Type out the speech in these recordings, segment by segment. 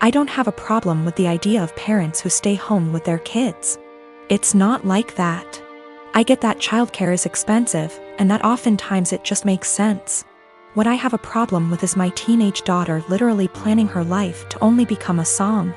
I don't have a problem with the idea of parents who stay home with their kids. It's not like that. I get that childcare is expensive, and that oftentimes it just makes sense. What I have a problem with is my teenage daughter literally planning her life to only become a som.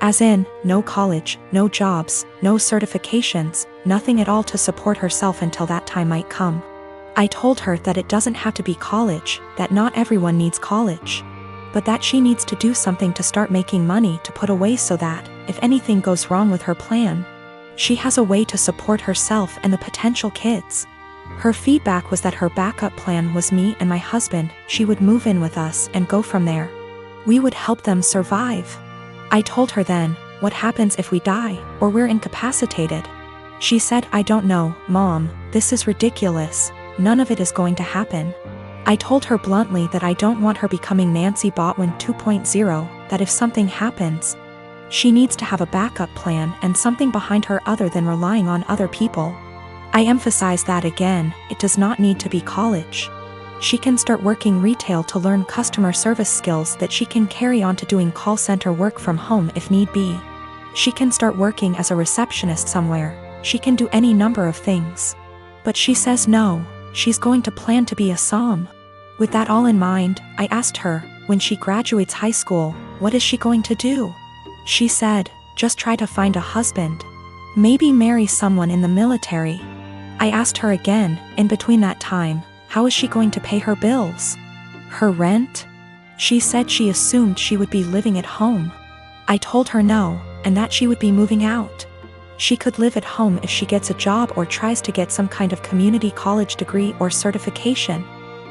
As in, no college, no jobs, no certifications, nothing at all to support herself until that time might come. I told her that it doesn't have to be college, that not everyone needs college, but that she needs to do something to start making money to put away so that, if anything goes wrong with her plan, she has a way to support herself and the potential kids. Her feedback was that her backup plan was me and my husband. She would move in with us and go from there. We would help them survive. I told her then, what happens if we die, or we're incapacitated? She said, I don't know, Mom, this is ridiculous, none of it is going to happen. I told her bluntly that I don't want her becoming Nancy Botwin 2.0, that if something happens, she needs to have a backup plan and something behind her other than relying on other people. I emphasize that again, it does not need to be college. She can start working retail to learn customer service skills that she can carry on to doing call center work from home if need be. She can start working as a receptionist somewhere. She can do any number of things. But she says no, she's going to plan to be a som. With that all in mind, I asked her, when she graduates high school, what is she going to do? She said, just try to find a husband. Maybe marry someone in the military. I asked her again, in between that time, how is she going to pay her bills? Her rent? She said she assumed she would be living at home. I told her no, and that she would be moving out. She could live at home if she gets a job or tries to get some kind of community college degree or certification.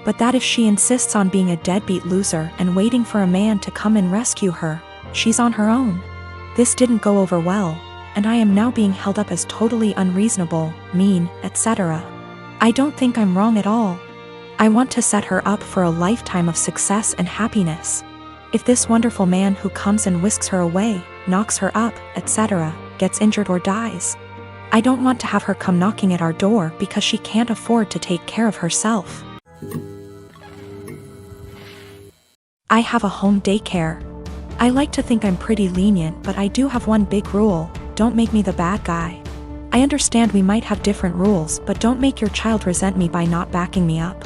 But that if she insists on being a deadbeat loser and waiting for a man to come and rescue her, she's on her own. This didn't go over well, and I am now being held up as totally unreasonable, mean, etc. I don't think I'm wrong at all. I want to set her up for a lifetime of success and happiness. If this wonderful man who comes and whisks her away, knocks her up, etc., gets injured or dies, I don't want to have her come knocking at our door because she can't afford to take care of herself. I have a home daycare. I like to think I'm pretty lenient, but I do have one big rule: don't make me the bad guy. I understand we might have different rules, but don't make your child resent me by not backing me up.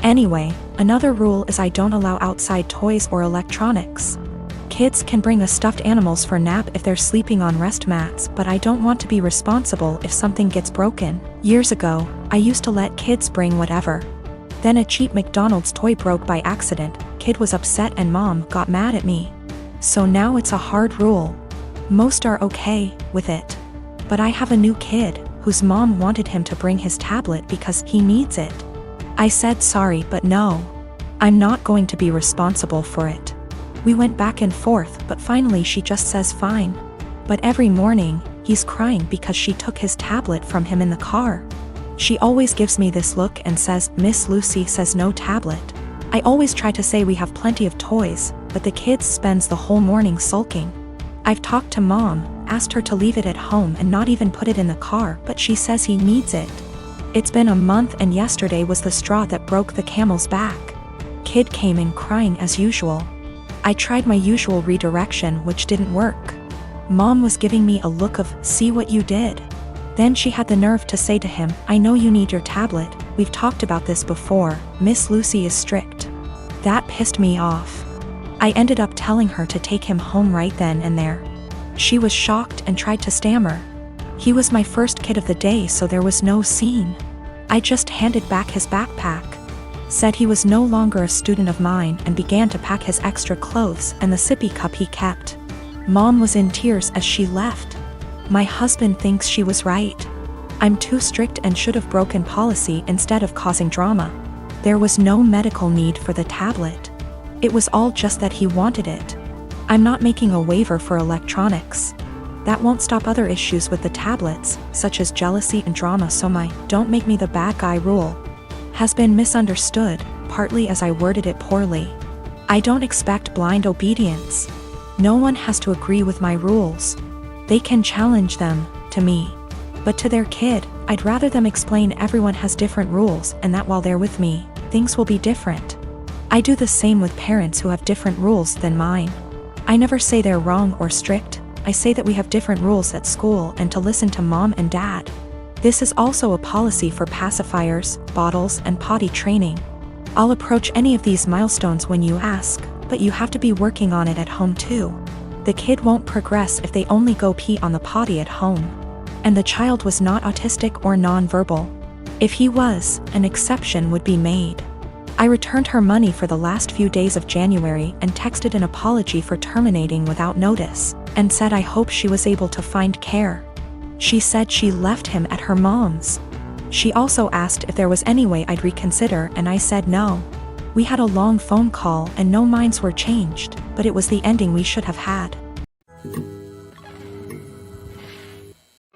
Anyway, another rule is I don't allow outside toys or electronics. Kids can bring the stuffed animals for nap if they're sleeping on rest mats, but I don't want to be responsible if something gets broken. Years ago, I used to let kids bring whatever. Then a cheap McDonald's toy broke by accident, kid was upset and mom got mad at me. So now it's a hard rule. Most are okay with it. But I have a new kid, whose mom wanted him to bring his tablet because he needs it. I said sorry, but no. I'm not going to be responsible for it. We went back and forth, but finally she just says fine. But every morning, he's crying because she took his tablet from him in the car. She always gives me this look and says, Miss Lucy says no tablet. I always try to say we have plenty of toys, but the kid spends the whole morning sulking. I've talked to mom, asked her to leave it at home and not even put it in the car, but she says he needs it. It's been a month and yesterday was the straw that broke the camel's back. Kid came in crying as usual. I tried my usual redirection, which didn't work. Mom was giving me a look of, see what you did. Then she had the nerve to say to him, I know you need your tablet, we've talked about this before, Miss Lucy is strict. That pissed me off. I ended up telling her to take him home right then and there. She was shocked and tried to stammer. He was my first kid of the day, so there was no scene. I just handed back his backpack, said he was no longer a student of mine, and began to pack his extra clothes and the sippy cup he kept. Mom was in tears as she left. My husband thinks she was right. I'm too strict and should have broken policy instead of causing drama. There was no medical need for the tablet. It was all just that he wanted it. I'm not making a waiver for electronics. That won't stop other issues with the tablets, such as jealousy and drama, so my don't make me the bad guy rule has been misunderstood, partly as I worded it poorly. I don't expect blind obedience. No one has to agree with my rules. They can challenge them, to me. But to their kid, I'd rather them explain everyone has different rules and that while they're with me, things will be different. I do the same with parents who have different rules than mine. I never say they're wrong or strict, I say that we have different rules at school and to listen to mom and dad. This is also a policy for pacifiers, bottles, and potty training. I'll approach any of these milestones when you ask, but you have to be working on it at home too. The kid won't progress if they only go pee on the potty at home. And the child was not autistic or non-verbal. If he was, an exception would be made. I returned her money for the last few days of January and texted an apology for terminating without notice, and said I hope she was able to find care. She said she left him at her mom's. She also asked if there was any way I'd reconsider, and I said no. We had a long phone call and no minds were changed, but it was the ending we should have had.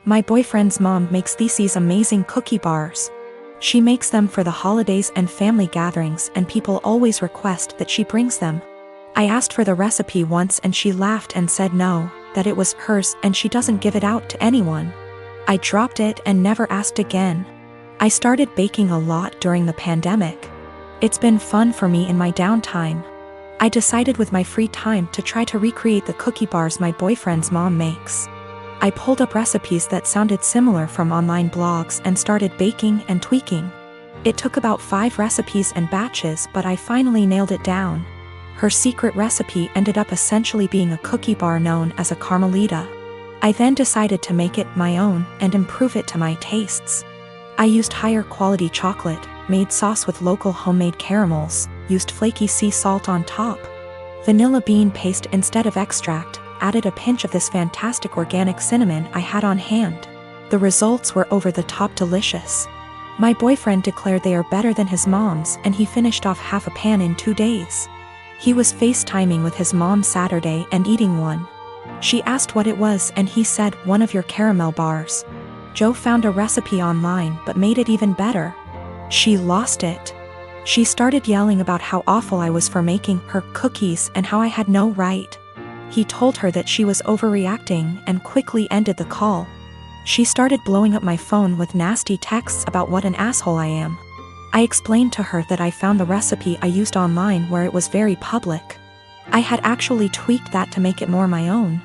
My boyfriend's mom makes these amazing cookie bars. She makes them for the holidays and family gatherings, and people always request that she brings them. I asked for the recipe once and she laughed and said no, that it was hers and she doesn't give it out to anyone. I dropped it and never asked again. I started baking a lot during the pandemic. It's been fun for me in my downtime. I decided with my free time to try to recreate the cookie bars my boyfriend's mom makes. I pulled up recipes that sounded similar from online blogs and started baking and tweaking. It took about 5 recipes and batches, but I finally nailed it down. Her secret recipe ended up essentially being a cookie bar known as a Carmelita. I then decided to make it my own and improve it to my tastes. I used higher quality chocolate, made sauce with local homemade caramels, used flaky sea salt on top, vanilla bean paste instead of extract, added a pinch of this fantastic organic cinnamon I had on hand. The results were over the top delicious. My boyfriend declared they are better than his mom's, and he finished off half a pan in 2 days. He was FaceTiming with his mom Saturday and eating one. She asked what it was and he said, one of your caramel bars. Joe found a recipe online but made it even better. She lost it. She started yelling about how awful I was for making her cookies and how I had no right. He told her that she was overreacting and quickly ended the call. She started blowing up my phone with nasty texts about what an asshole I am. I explained to her that I found the recipe I used online where it was very public. I had actually tweaked that to make it more my own.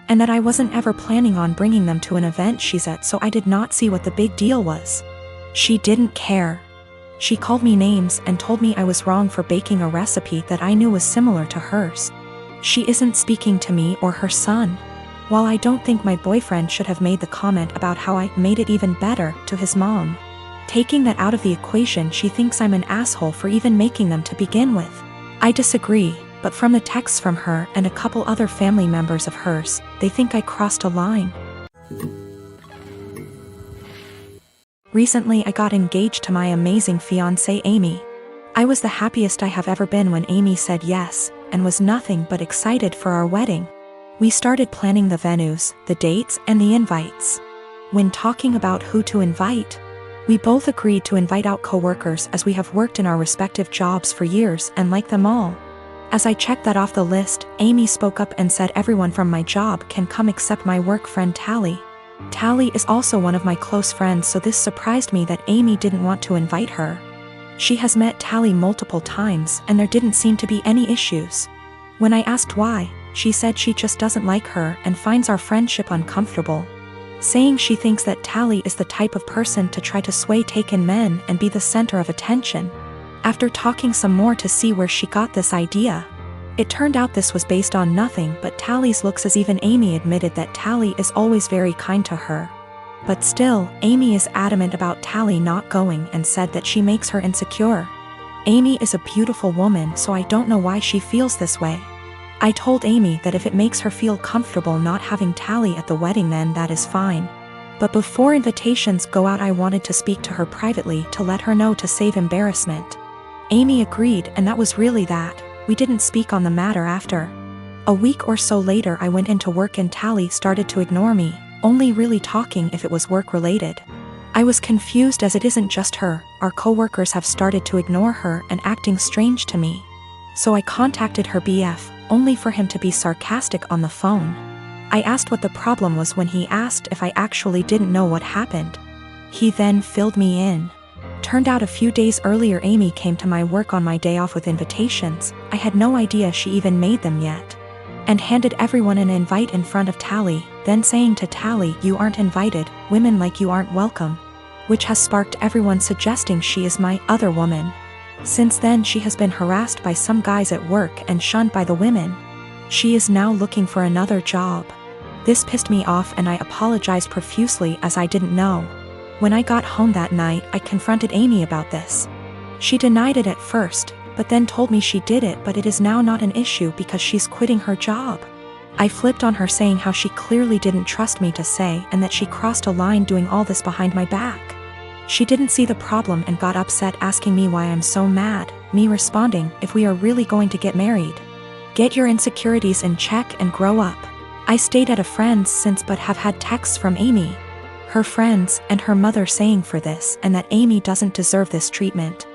And that I wasn't ever planning on bringing them to an event she's at, so I did not see what the big deal was. She didn't care. She called me names and told me I was wrong for baking a recipe that I knew was similar to hers. She isn't speaking to me or her son. While I don't think my boyfriend should have made the comment about how I made it even better to his mom. Taking that out of the equation, she thinks I'm an asshole for even making them to begin with. I disagree, but from the texts from her and a couple other family members of hers, they think I crossed a line. Recently I got engaged to my amazing fiancée Amy. I was the happiest I have ever been when Amy said yes, and was nothing but excited for our wedding. We started planning the venues, the dates, and the invites. When talking about who to invite, we both agreed to invite out coworkers as we have worked in our respective jobs for years and like them all. As I checked that off the list, Amy spoke up and said everyone from my job can come except my work friend Tally. Tally is also one of my close friends, so this surprised me that Amy didn't want to invite her. She has met Tally multiple times and there didn't seem to be any issues. When I asked why, she said she just doesn't like her and finds our friendship uncomfortable, saying she thinks that Tally is the type of person to try to sway taken men and be the center of attention. After talking some more to see where she got this idea, it turned out this was based on nothing but Tally's looks, as even Amy admitted that Tally is always very kind to her. But still, Amy is adamant about Tally not going and said that she makes her insecure. Amy is a beautiful woman, so I don't know why she feels this way. I told Amy that if it makes her feel comfortable not having Tally at the wedding, then that is fine. But before invitations go out, I wanted to speak to her privately to let her know to save embarrassment. Amy agreed, and that was really that. We didn't speak on the matter after. A week or so later I went into work and Tally started to ignore me, only really talking if it was work related. I was confused as it isn't just her, our coworkers have started to ignore her and acting strange to me. So I contacted her BF, only for him to be sarcastic on the phone. I asked what the problem was when he asked if I actually didn't know what happened. He then filled me in. Turned out a few days earlier Amy came to my work on my day off with invitations. I had no idea she even made them yet. and handed everyone an invite in front of Tally, then saying to Tally, "You aren't invited, women like you aren't welcome," which has sparked everyone suggesting she is my other woman. Since then she has been harassed by some guys at work and shunned by the women. She is now looking for another job. This pissed me off and I apologized profusely as I didn't know. When I got home that night, I confronted Amy about this. She denied it at first, but then told me she did it, but it is now not an issue because she's quitting her job. I flipped on her, saying how she clearly didn't trust me to say and that she crossed a line doing all this behind my back. She didn't see the problem and got upset, asking me why I'm so mad, me responding, "If we are really going to get married, get your insecurities in check and grow up." I stayed at a friend's since but have had texts from Amy, her friends, and her mother saying for this and that Amy doesn't deserve this treatment.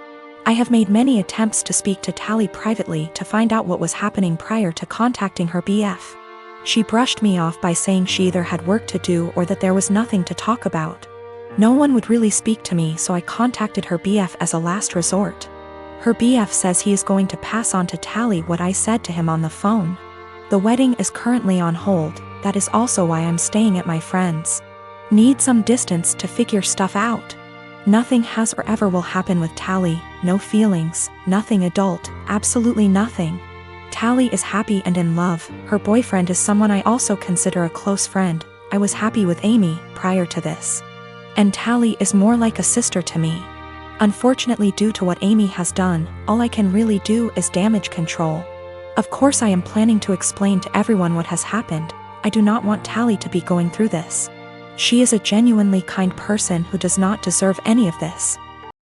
I have made many attempts to speak to Tally privately to find out what was happening prior to contacting her BF. She brushed me off by saying she either had work to do or that there was nothing to talk about. No one would really speak to me, so I contacted her BF as a last resort. Her BF says he is going to pass on to Tally what I said to him on the phone. The wedding is currently on hold, that is also why I'm staying at my friend's. Need some distance to figure stuff out. Nothing has or ever will happen with Tally, no feelings, nothing adult, absolutely nothing. Tally is happy and in love, her boyfriend is someone I also consider a close friend. I was happy with Amy prior to this. And Tally is more like a sister to me. Unfortunately, due to what Amy has done, all I can really do is damage control. Of course I am planning to explain to everyone what has happened. I do not want Tally to be going through this. She is a genuinely kind person who does not deserve any of this.